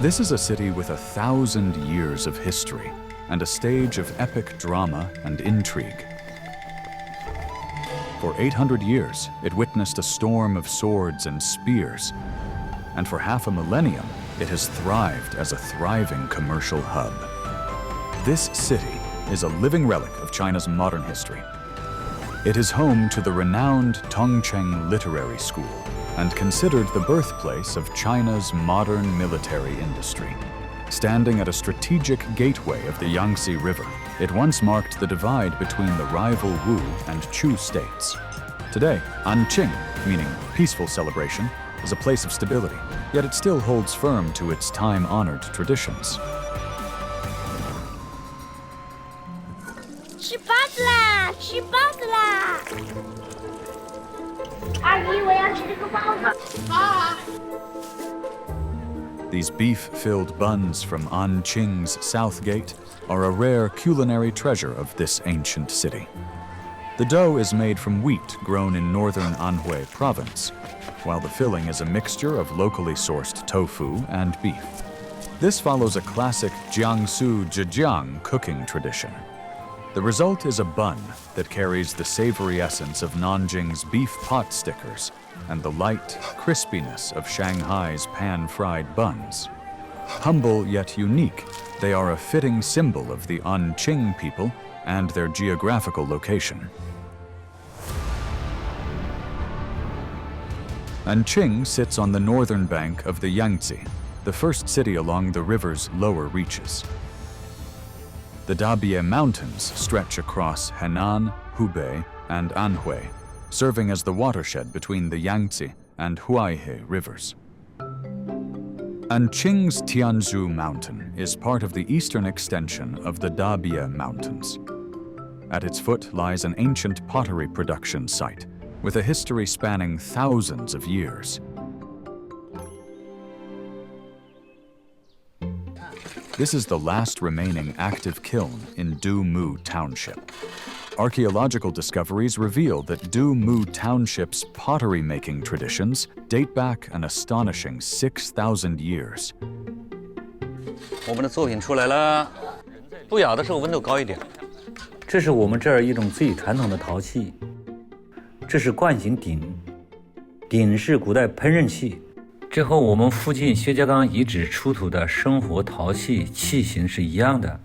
This is a city with 1,000 years of history and a stage of epic drama and intrigue. For 800 years, it witnessed a storm of swords and spears, and for half a millennium, it has thrived as a thriving commercial hub. This city is a living relic of China's modern history. It is home to the renowned Tongcheng Literary School and considered the birthplace of China's modern military industry. Standing at a strategic gateway of the Yangtze River, it once marked the divide between the rival Wu and Chu states. Today, Anqing, meaning peaceful celebration, is a place of stability, yet it still holds firm to its time-honored traditions. 吃包子啦！吃包子啦！阿姨，我要吃这个包子。啊！ These beef-filled buns from Anqing's South Gate are a rare culinary treasure of this ancient city. The dough is made from wheat grown in northern Anhui province, while the filling is a mixture of locally sourced tofu and beef. This follows a classic Jiangsu zhejiang cooking tradition. The result is a bun that carries the savory essence of Nanjing's beef pot stickers and the light crispiness of Shanghai's pan-fried buns. Humble yet unique, they are a fitting symbol of the Anqing people and their geographical location. Anqing sits on the northern bank of the Yangtze, the first city along the river's lower reaches. The Dabie Mountains stretch across Henan, Hubei, and Anhui, serving as the watershed between the Yangtze and Huaihe rivers. Anqing's Tianzhu Mountain is part of the eastern extension of the Dabie Mountains. At its foot lies an ancient pottery production site, with a history spanning thousands of years. This is the last remaining active kiln in Dumu Township. Archaeological discoveries reveal that Dumu Township's pottery-making traditions date back an astonishing 6,000 years. 我们的作品出来了，不咬的时候温度高一点。这是我们这儿一种最传统的陶器，这是惯形鼎，鼎是古代烹饪器。这和我们附近薛家岗遗址出土的生活陶器器型是一样的。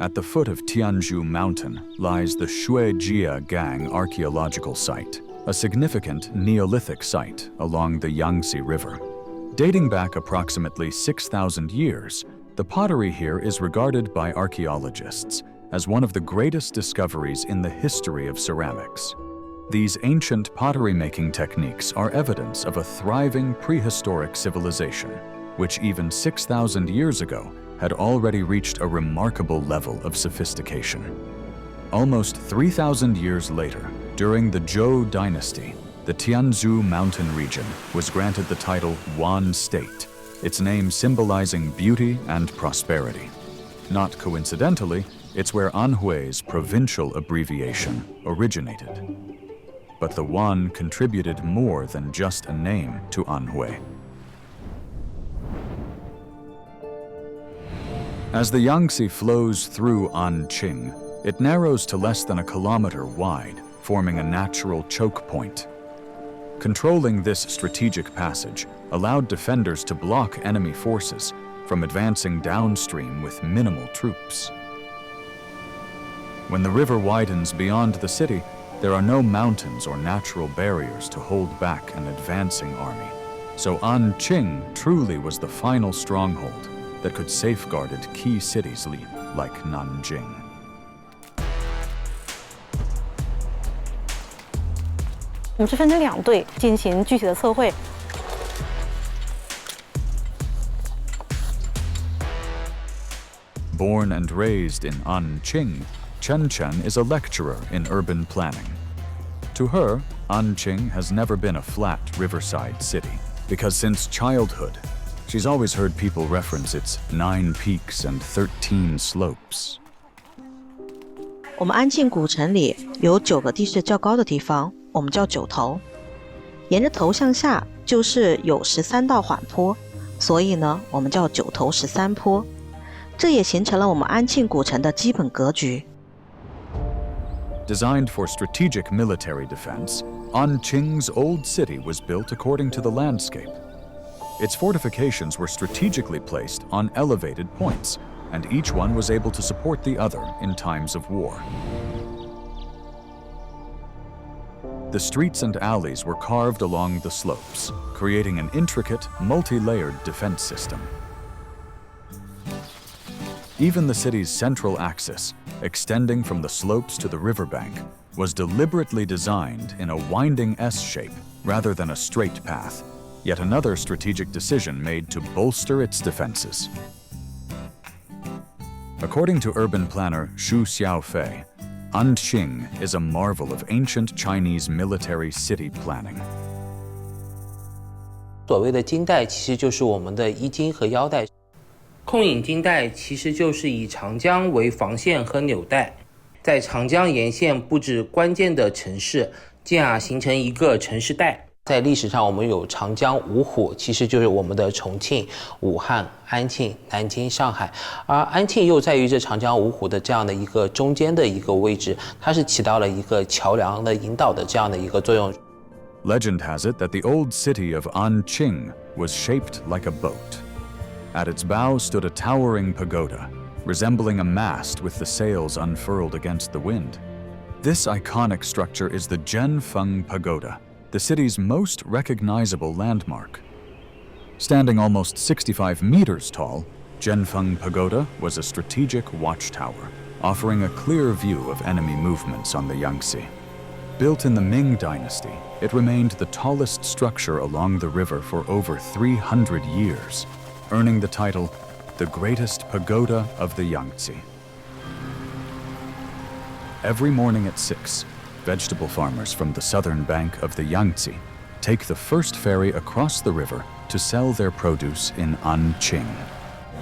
At the foot of Tianzhu Mountain lies the Shuijia Gang archaeological site, a significant Neolithic site along the Yangtze River. Dating back approximately 6,000 years, the pottery here is regarded by archaeologists as one of the greatest discoveries in the history of ceramics. These ancient pottery-making techniques are evidence of a thriving prehistoric civilization, which even 6,000 years ago had already reached a remarkable level of sophistication. Almost 3,000 years later, during the Zhou dynasty, the Tianzhu mountain region was granted the title Wan State, its name symbolizing beauty and prosperity. Not coincidentally, it's where Anhui's provincial abbreviation originated. But the Wan contributed more than just a name to Anhui. As the Yangtze flows through Anqing, it narrows to less than a kilometer wide, forming a natural choke point. Controlling this strategic passage allowed defenders to block enemy forces from advancing downstream with minimal troops. When the river widens beyond the city, there are no mountains or natural barriers to hold back an advancing army. So Anqing truly was the final stronghold that could safeguard key cities like Nanjing. Born and raised in Anqing, Chen Chen is a lecturer in urban planning. To her, Anqing has never been a flat riverside city, because since childhood, she's always heard people reference its 9 peaks and 13 slopes. 我们安庆古城里有9个地势较高的地方，我们叫9头。沿着头向下就是有13道缓坡，所以呢，我们叫九头13坡。这也形成了我们安庆古城的基本格局。Designed for strategic military defense, Anqing's old city was built according to the landscape. Its fortifications were strategically placed on elevated points, and each one was able to support the other in times of war. The streets and alleys were carved along the slopes, creating an intricate, multi-layered defense system. Even the city's central axis, extending from the slopes to the riverbank, was deliberately designed in a winding S shape rather than a straight path, yet another strategic decision made to bolster its defenses. According to urban planner Xu Xiaofei, Anqing is a marvel of ancient Chinese military city planning. 所谓的金带其实就是我们的衣襟和腰带，控引金带其实就是以长江为防线和纽带，在长江沿线布置关键的城市，进而形成一个城市带。在历史上，我们有长江五虎，其实就是我们的重庆、武汉、安庆、南京、上海。而安庆又在于这长江五虎的这样的一个中间的一个位置，它是起到了一个桥梁的引导的这样的一个作用。Legend has it that the old city of Anqing was shaped like a boat. At its bow stood a towering pagoda, resembling a mast with the sails unfurled against the wind. This iconic structure is the Zhenfeng Pagoda, the city's most recognizable landmark. Standing almost 65 meters tall, Zhenfeng Pagoda was a strategic watchtower, offering a clear view of enemy movements on the Yangtze. Built in the Ming Dynasty, it remained the tallest structure along the river for over 300 years, earning the title the greatest pagoda of the Yangtze. Every morning at 6, vegetable farmers from the southern bank of the Yangtze take the first ferry across the river to sell their produce in Anqing.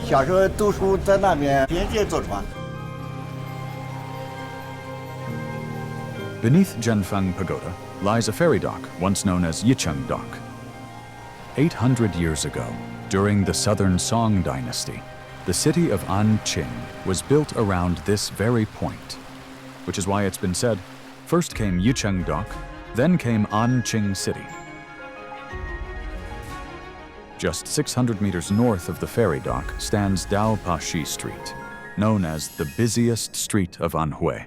小时候读书在那边边界坐船。 Beneath Zhenfeng Pagoda lies a ferry dock once known as Yicheng Dock. 800 years ago, during the Southern Song Dynasty, the city of Anqing was built around this very point, which is why it's been said, first came Yicheng Dock, then came Anqing City. Just 600 meters north of the ferry dock stands Daopashi Street, known as the busiest street of Anhui.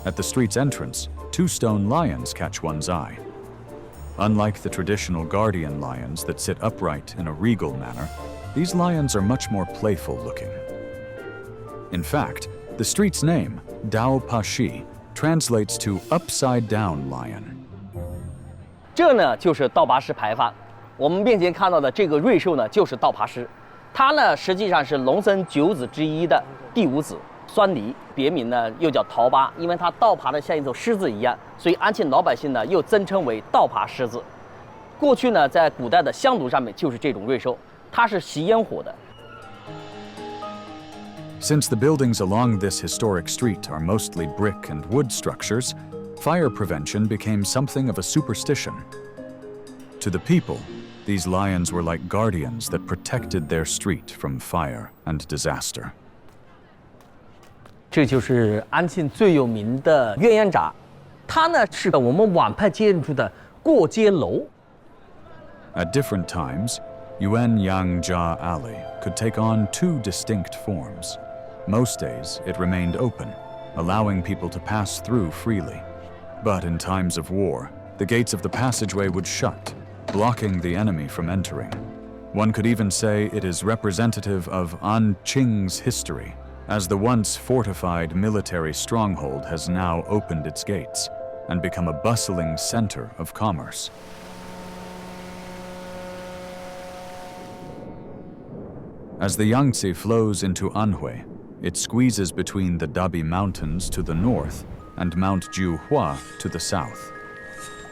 At the street's entrance, 2 stone lions catch one's eye. Unlike the traditional guardian lions that sit upright in a regal manner, these lions are much more playful looking. In fact, the street's name, Daopashi, translates to upside-down lion. 这呢就是道拔狮牌坊，我们面前看到的这个瑞兽呢就是道拔狮，它呢实际上是龙生9子之一的第5子。 酸梨，别名呢又叫桃八，因为它倒爬的像一头狮子一样，所以安庆老百姓呢又尊称为倒爬狮子。过去呢，在古代的香炉上面就是这种瑞兽，它是吸烟火的。 Since the buildings along this historic street are mostly brick and wood structures, fire prevention became something of a superstition. To the people, these lions were like guardians that protected their street from fire and disaster. 这就是安庆最有名的鸳鸯闸，它呢是我们晚派建筑的过街楼。 At different times, Yuanyang-Jia Alley could take on 2 distinct forms. Most days, it remained open, allowing people to pass through freely. But in times of war, the gates of the passageway would shut, blocking the enemy from entering. One could even say it is representative of Anqing's history, as the once fortified military stronghold has now opened its gates and become a bustling center of commerce. As the Yangtze flows into Anhui, it squeezes between the Dabi Mountains to the north and Mount Jiuhua to the south.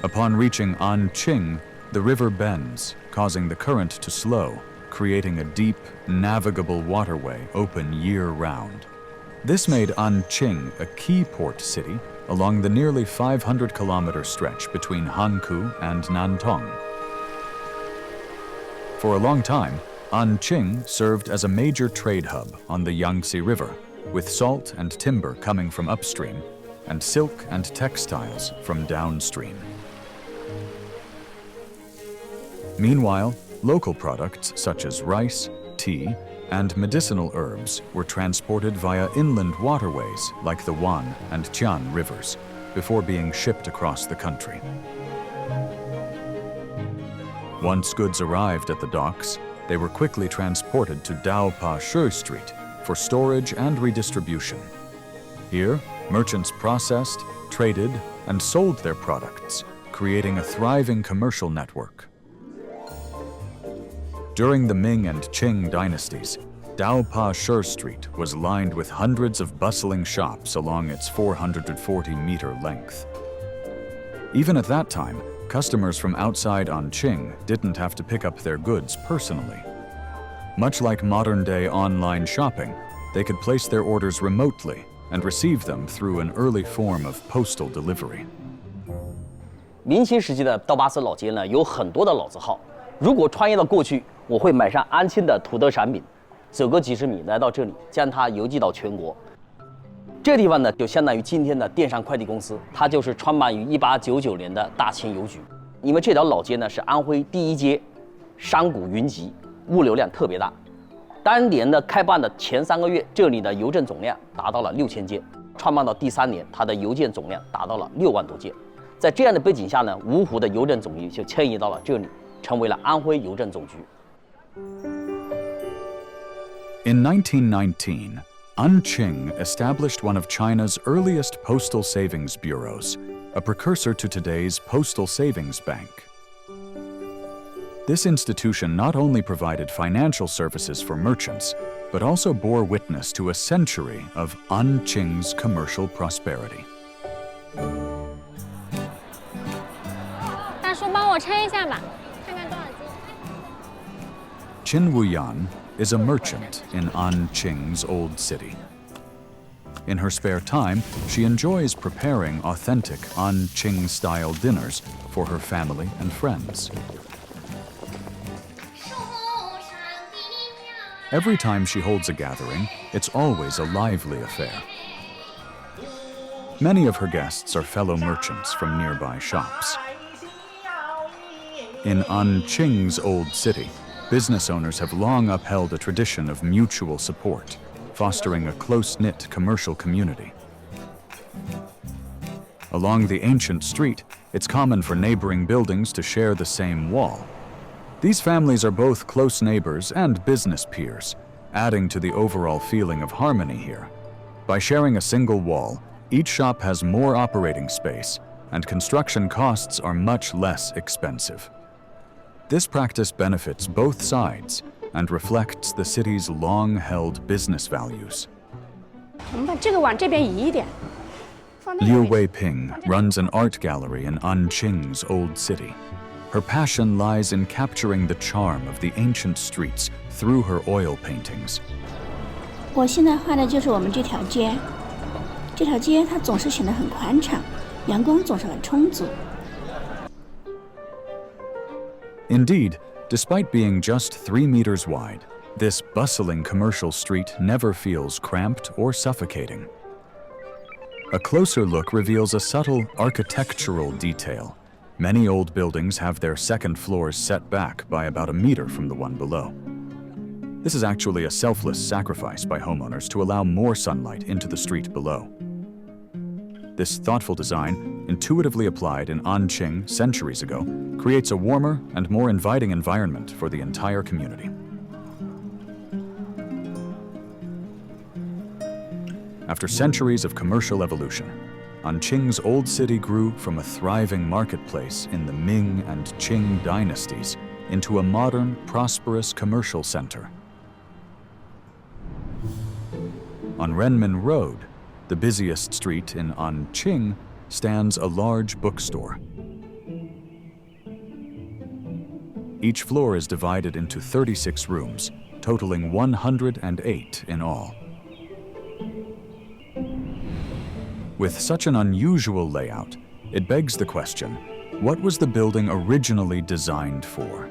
Upon reaching Anqing, the river bends, causing the current to slow, creating a deep, navigable waterway open year-round. This made Anqing a key port city along the nearly 500-kilometer stretch between Hankou and Nantong. For a long time, Anqing served as a major trade hub on the Yangtze River, with salt and timber coming from upstream and silk and textiles from downstream. Meanwhile, local products such as rice, tea, and medicinal herbs were transported via inland waterways like the Wan and Qian rivers before being shipped across the country. Once goods arrived at the docks, they were quickly transported to Daopashi Street for storage and redistribution. Here, merchants processed, traded, and sold their products, creating a thriving commercial network. During the Ming and Qing dynasties, Daopashi Street was lined with hundreds of bustling shops along its 440-meter length. Even at that time, customers from outside Anqing didn't have to pick up their goods personally. Much like modern-day online shopping, they could place their orders remotely and receive them through an early form of postal delivery. 明清时期的道巴斯老街呢，有很多的老字号。如果穿越到过去，我会买上安庆的土特产品，走个几十米来到这里，将它邮寄到全国。这个地方呢，就相当于今天的电商快递公司，它就是创办于1899年的大清邮局。因为这条老街呢是安徽第一街，商贾云集，物流量特别大。当年的开办的前3个月，这里的邮政总量达到了6000件。创办到第3年，它的邮件总量达到了6万多件。在这样的背景下呢，芜湖的邮政总局就迁移到了这里，成为了安徽邮政总局。In 1919, Anqing established one of China's earliest postal savings bureaus, a precursor to today's Postal Savings Bank. This institution not only provided financial services for merchants, but also bore witness to a century of Anqing's commercial prosperity. 大叔，帮我称一下吧，看看多少斤。Qin Wuyan is a merchant in Anqing's old city. In her spare time, she enjoys preparing authentic Anqing-style dinners for her family and friends. Every time she holds a gathering, it's always a lively affair. Many of her guests are fellow merchants from nearby shops. In Anqing's old city, business owners have long upheld a tradition of mutual support, fostering a close-knit commercial community. Along the ancient street, it's common for neighboring buildings to share the same wall. These families are both close neighbors and business peers, adding to the overall feeling of harmony here. By sharing a single wall, each shop has more operating space, and construction costs are much less expensive. This practice benefits both sides and reflects the city's long-held business values. 我们把这个往这边移一点。 Liu Weiping runs an art gallery in Anqing's old city. Her passion lies in capturing the charm of the ancient streets through her oil paintings. 我现在画的就是我们这条街，这条街它总是显得很宽敞，阳光总是很充足。 Indeed, despite being just 3 meters wide, this bustling commercial street never feels cramped or suffocating. A closer look reveals a subtle architectural detail. Many old buildings have their second floors set back by about a meter from the one below. This is actually a selfless sacrifice by homeowners to allow more sunlight into the street below. This thoughtful design, intuitively applied in Anqing centuries ago, creates a warmer and more inviting environment for the entire community. After centuries of commercial evolution, Anqing's old city grew from a thriving marketplace in the Ming and Qing dynasties into a modern, prosperous commercial center. On Renmin Road, the busiest street in Anqing, stands a large bookstore. Each floor is divided into 36 rooms, totaling 108 in all. With such an unusual layout, it begs the question, what was the building originally designed for?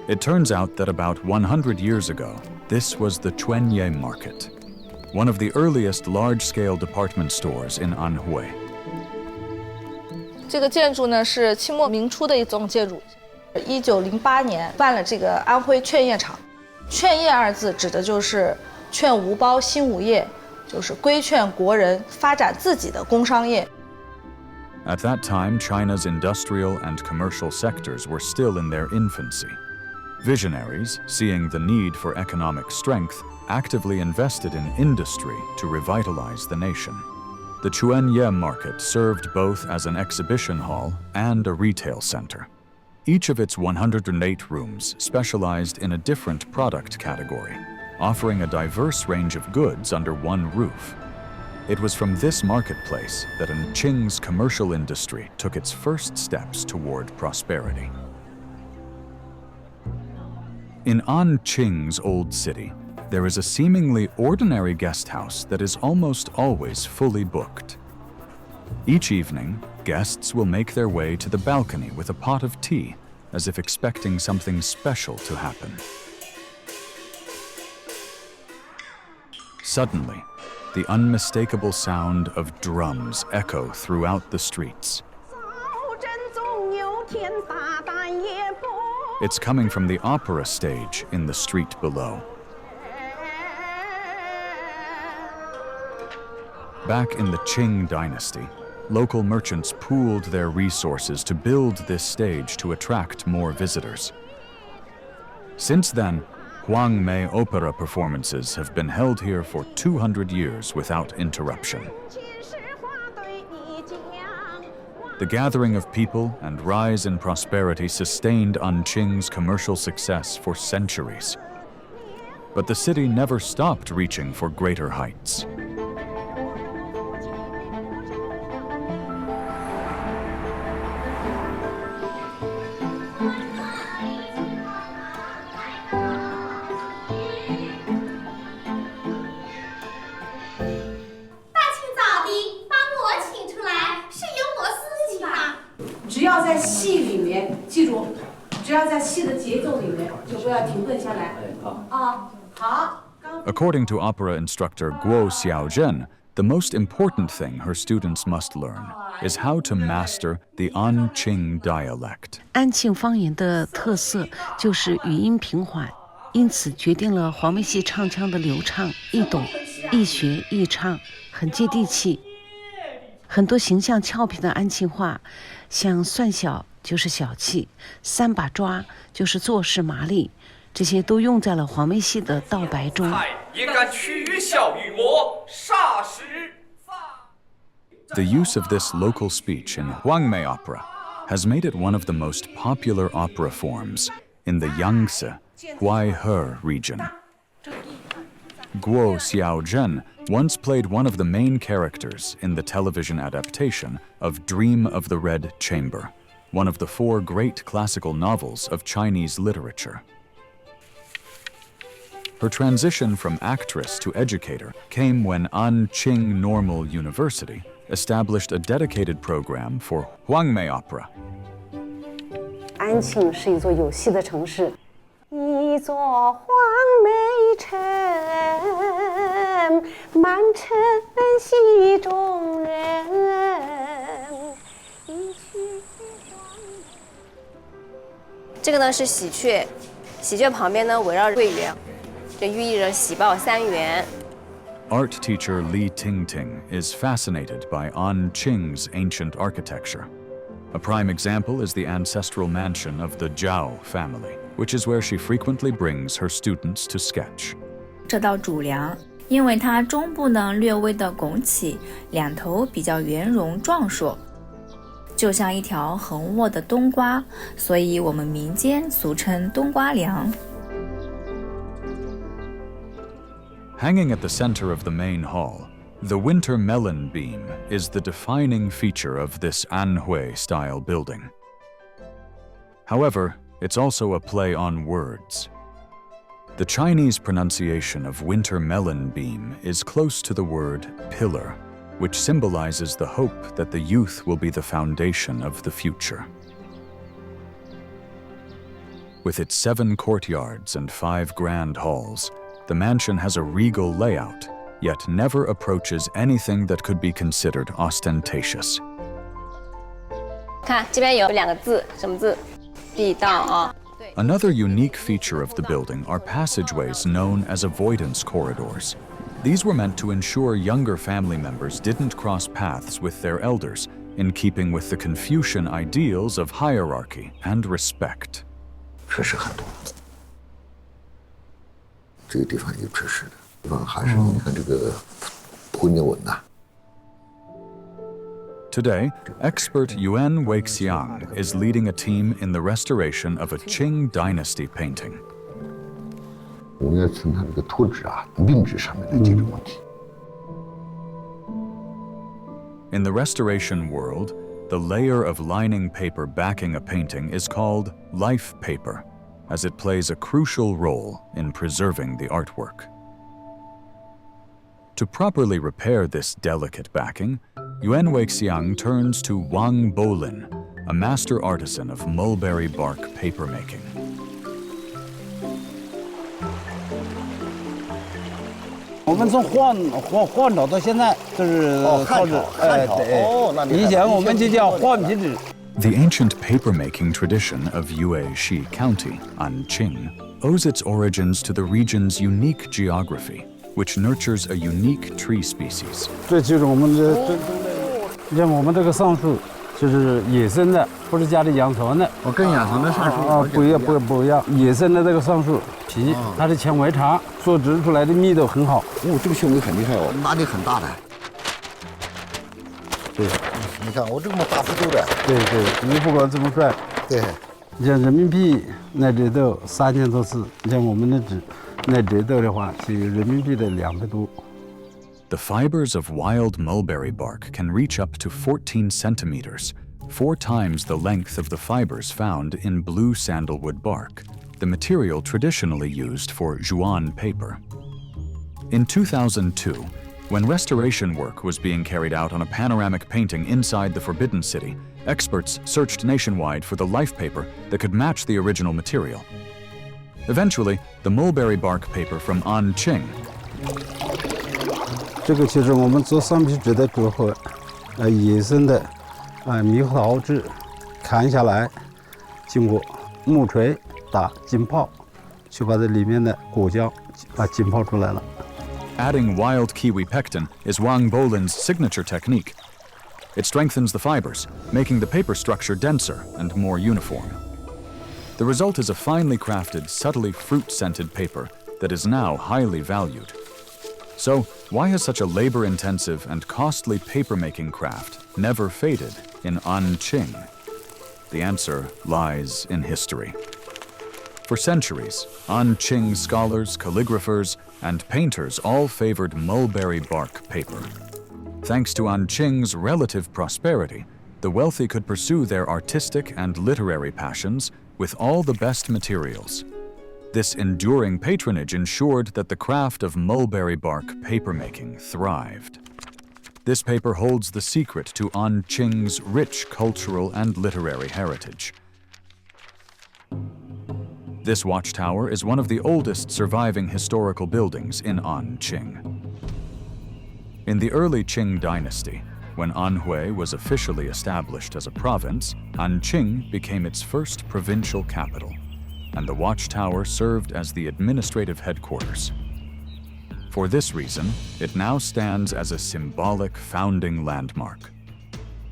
It turns out that about 100 years ago, this was the Chuanye Market, one of the earliest large-scale department stores in Anhui. 这个建筑呢是清末明初的一种建筑，1908年办了这个安徽劝业场。劝业二字指的就是劝无包兴无业，就是规劝国人发展自己的工商业。At that time, China's industrial and commercial sectors were still in their infancy. Visionaries, seeing the need for economic strength, actively invested in industry to revitalize the nation. The Chuanye Market served both as an exhibition hall and a retail center. Each of its 108 rooms specialized in a different product category, offering a diverse range of goods under one roof. It was from this marketplace that Anqing's commercial industry took its first steps toward prosperity. In Anqing's old city, there is a seemingly ordinary guest house that is almost always fully booked. Each evening, guests will make their way to the balcony with a pot of tea, as if expecting something special to happen. Suddenly, the unmistakable sound of drums echo throughout the streets. It's coming from the opera stage in the street below. Back in the Qing dynasty, local merchants pooled their resources to build this stage to attract more visitors. Since then, Huangmei Opera performances have been held here for 200 years without interruption. The gathering of people and rise in prosperity sustained Anqing's commercial success for centuries. But the city never stopped reaching for greater heights. According to opera instructor Guo Xiaozhen, the most important thing her students must learn is how to master the Anqing dialect. 安庆方言的特色就是语音平缓，因此决定了黄梅戏唱腔的流畅、易懂、易学、易唱，很接地气。很多形象俏皮的安庆话，像算小就是小气，三把抓就是做事麻利，这些都用在了黄梅戏的道白中。The use of this local speech in Huangmei Opera has made it one of the most popular opera forms in the Yangtze, Huaihe region. Guo Xiaozhen once played one of the main characters in the television adaptation of Dream of the Red Chamber, one of the 4 great classical novels of Chinese literature. Her transition from actress to educator came when Anqing Normal University established a dedicated program for Huangmei Opera. 安庆是一座有戏的城市，一座黄梅城，满城戏中人。这个呢是喜鹊，喜鹊旁边呢围绕桂圆，这寓意着喜报3元。Art teacher Li Tingting is fascinated by Anqing's ancient architecture. A prime example is the ancestral mansion of the Zhao family, which is where she frequently brings her students to sketch. 这道主梁，因为它中部呢略微的拱起，两头比较圆融壮硕，就像一条横卧的冬瓜，所以我们民间俗称冬瓜梁。Hanging at the center of the main hall, the winter melon beam is the defining feature of this Anhui-style building. However, it's also a play on words. The Chinese pronunciation of winter melon beam is close to the word pillar, which symbolizes the hope that the youth will be the foundation of the future. With its 7 courtyards and 5 grand halls, the mansion has a regal layout, yet never approaches anything that could be considered ostentatious. 看这边有2个字，什么字？地道啊。 Another unique feature of the building are passageways known as avoidance corridors. These were meant to ensure younger family members didn't cross paths with their elders, in keeping with the Confucian ideals of hierarchy and respect. 设施很多，这个地方有设施的，地方还是你看这个婚姻纹呐。 Today, expert Yuan Weixiang is leading a team in the restoration of a Qing dynasty painting. 我们要从它这个图纸啊、命纸上面来解决问题。 In the restoration world, the layer of lining paper backing a painting is called life paper, as it plays a crucial role in preserving the artwork. To properly repair this delicate backing, Yuan Weixiang turns to Wang Bolin, a master artisan of mulberry bark papermaking. 我们从换找到现在都是靠着对，以前我们就叫换皮纸。 The ancient papermaking tradition of Yueshi County, Anqing, owes its origins to the region's unique geography, which nurtures a unique tree species. 这就是我们的，像我们这个桑树，就是野生的，不是家里养成的。我跟养成的桑树不一样。野生的这个桑树皮，它的纤维长，所织出来的密度很好。哦，这个纤维很厉害哦，拉力很大的。对，你看我这么大幅度的。对对，你不管怎么算，对，你像人民币那折豆3000多次，你像我们的纸。 那折豆的话，是人民币的200多。 The fibers of wild mulberry bark can reach up to 14 centimeters, 4 times the length of the fibers found in blue sandalwood bark, the material traditionally used for zhuan paper. In 2002, when restoration work was being carried out on a panoramic painting inside the Forbidden City, experts searched nationwide for the life paper that could match the original material. Eventually, the mulberry bark paper from Anqing. 这个就是我们做桑皮纸的时候，野生的猕猴桃纸，砍下来，经过木锤打浸泡，就把这里面的果胶浸泡出来了。 Adding wild kiwi pectin is Wang Bolin's signature technique. It strengthens the fibers, making the paper structure denser and more uniform. The result is a finely crafted, subtly fruit-scented paper that is now highly valued. So, why has such a labor-intensive and costly paper-making craft never faded in Anqing? The answer lies in history. For centuries, Anqing scholars, calligraphers, and painters all favored mulberry bark paper. Thanks to Anqing's relative prosperity, the wealthy could pursue their artistic and literary passions with all the best materials. This enduring patronage ensured that the craft of mulberry bark papermaking thrived. This paper holds the secret to Anqing's rich cultural and literary heritage. This watchtower is one of the oldest surviving historical buildings in Anqing. In the early Qing dynasty, when Anhui was officially established as a province, Anqing became its first provincial capital, and the watchtower served as the administrative headquarters. For this reason, it now stands as a symbolic founding landmark.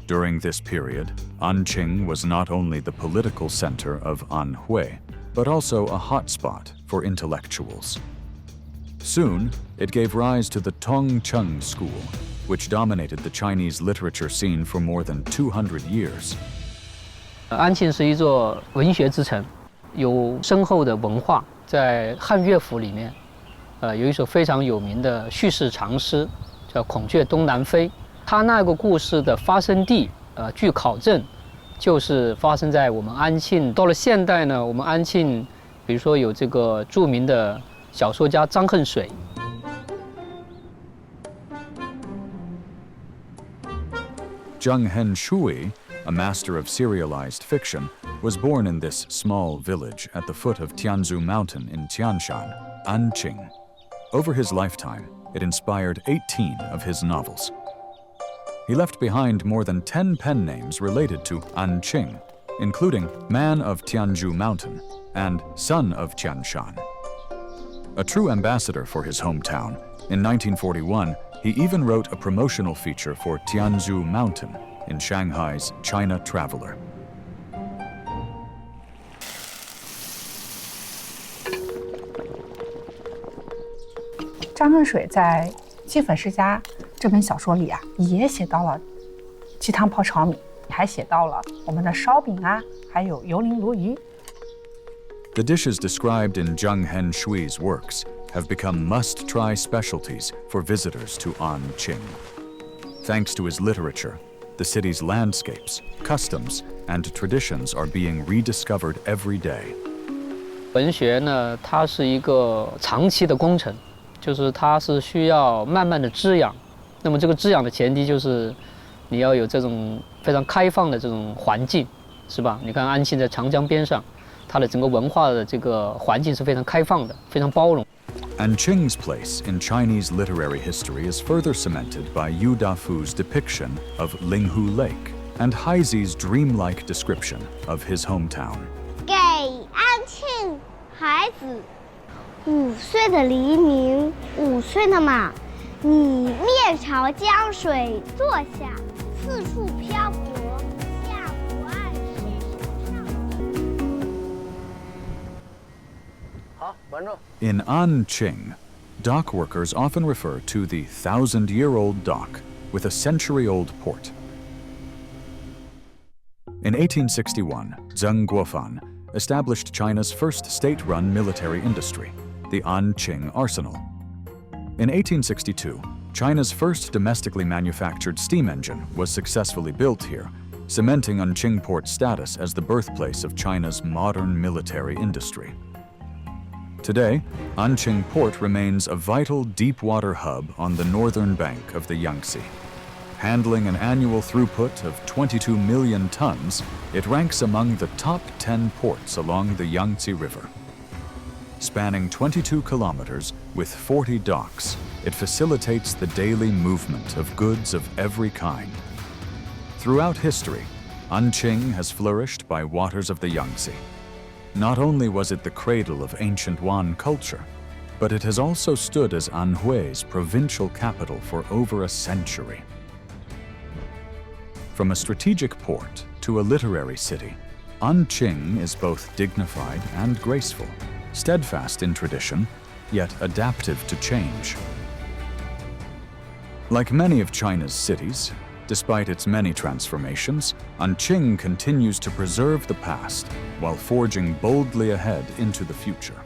During this period, Anqing was not only the political center of Anhui, but also a hotspot for intellectuals. Soon, it gave rise to the Tongcheng School, which dominated the Chinese literature scene for more than 200 years. 安庆是一座文学之城，有深厚的文化。在汉乐府里面，有一首非常有名的叙事长诗，叫《孔雀东南飞》。它那个故事的发生地，据考证，就是发生在我们安庆。到了现代呢，我们安庆，比如说有这个著名的小说家张恨水。Zhenfeng Pagoda, a master of serialized fiction, was born in this small village at the foot of Tianzhu Mountain in Tianshan, Anqing. Over his lifetime, it inspired 18 of his novels. He left behind more than 10 pen names related to Anqing, including Man of Tianzhu Mountain and Son of Tianshan. A true ambassador for his hometown, in 1941, he even wrote a promotional feature for Tianzhu Mountain in Shanghai's China Traveler. 张恨水在《鸡粉世家》这本小说里啊，也写到了鸡汤泡炒米，还写到了我们的烧饼啊，还有油淋鲈鱼。The dishes described in Zhenfeng Pagoda's works have become must-try specialties for visitors to Anqing. Thanks to his literature, the city's landscapes, customs, and traditions are being rediscovered every day. 文学呢，它是一个长期的工程，就是它是需要慢慢的滋养。那么这个滋养的前提就是你要有这种非常开放的这种环境，是吧？你看安庆在长江边上，它的整个文化的这个环境是非常开放的，非常包容。Anqing's place in Chinese literary history is further cemented by Yu Dafu's depiction of Linghu Lake and Haizi's dreamlike description of his hometown. 给安庆孩子，5岁的黎明，5岁的马，你面朝江水坐下，四处漂泊，下湖岸水手上。好，观众。 In Anqing, dock workers often refer to the 1,000-year-old dock with a century-old port. In 1861, Zheng Guofan established China's first state-run military industry, the Anqing Arsenal. In 1862, China's first domestically manufactured steam engine was successfully built here, cementing Anqing Port's status as the birthplace of China's modern military industry. Today, Anqing Port remains a vital deep-water hub on the northern bank of the Yangtze. Handling an annual throughput of 22 million tons, it ranks among the top 10 ports along the Yangtze River. Spanning 22 kilometers with 40 docks, it facilitates the daily movement of goods of every kind. Throughout history, Anqing has flourished by waters of the Yangtze. Not only was it the cradle of ancient Wan culture, but it has also stood as Anhui's provincial capital for over a century. From a strategic port to a literary city, Anqing is both dignified and graceful, steadfast in tradition, yet adaptive to change. Like many of China's cities, despite its many transformations, Anqing continues to preserve the past while forging boldly ahead into the future.